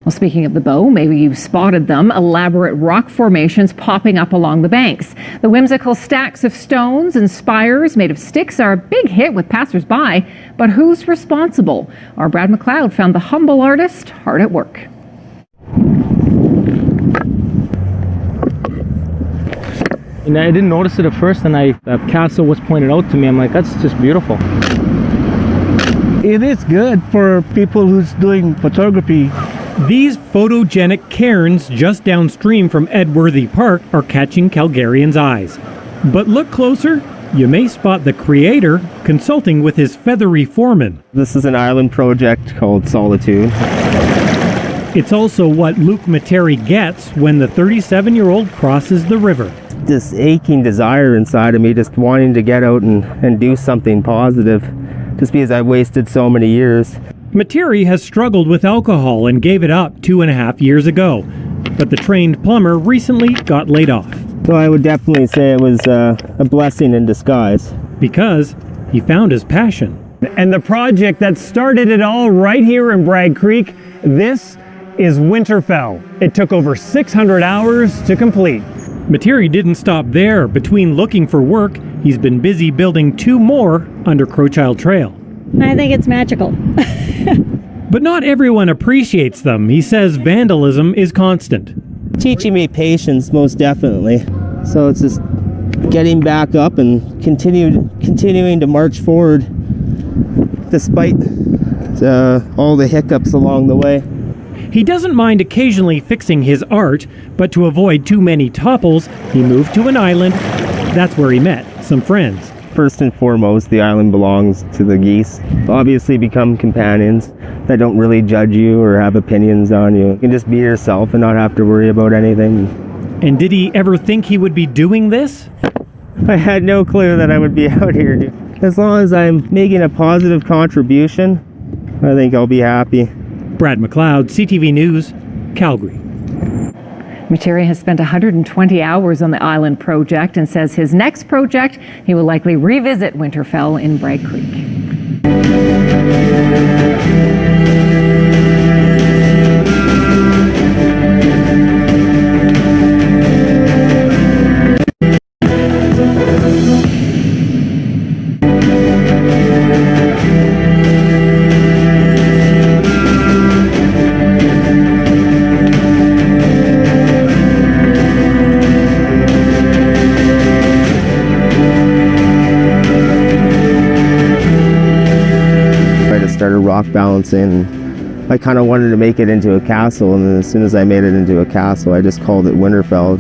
Well, speaking of the bow, maybe you've spotted them, elaborate rock formations popping up along the banks. The whimsical stacks of stones and spires made of sticks are a big hit with passersby, but who's responsible? Our Brad McLeod found the humble artist hard at work. And I didn't notice it at first, and that castle was pointed out to me. I'm like, that's just beautiful. It is good for people who's doing photography. These photogenic cairns just downstream from Edworthy Park are catching Calgarians' eyes. But look closer, you may spot the creator consulting with his feathery foreman. This is an island project called Solitude. It's also what Luke Materi gets when the 37-year-old crosses the river. This aching desire inside of me, just wanting to get out and do something positive, just because I've wasted so many years. Materi has struggled with alcohol and gave it up 2.5 years ago, but the trained plumber recently got laid off. So I would definitely say it was a blessing in disguise. Because he found his passion. And the project that started it all right here in Bragg Creek, this is Winterfell. It took over 600 hours to complete. Materi didn't stop there. Between looking for work, he's been busy building 2 more under Crowchild Trail. I think it's magical. But not everyone appreciates them. He says vandalism is constant. Teaching me patience, most definitely. So it's just getting back up and continuing to march forward despite all the hiccups along the way. He doesn't mind occasionally fixing his art, but to avoid too many topples, he moved to an island. That's where he met some friends. First and foremost, the island belongs to the geese. Obviously become companions that don't really judge you or have opinions on you. You can just be yourself and not have to worry about anything. And did he ever think he would be doing this? I had no clue that I would be out here, dude. As long as I'm making a positive contribution, I think I'll be happy. Brad McLeod, CTV News, Calgary. Materi has spent 120 hours on the island project and says his next project, he will likely revisit Winterfell in Bragg Creek. Started rock balancing. I kind of wanted to make it into a castle, and then as soon as I made it into a castle, I just called it Winterfell.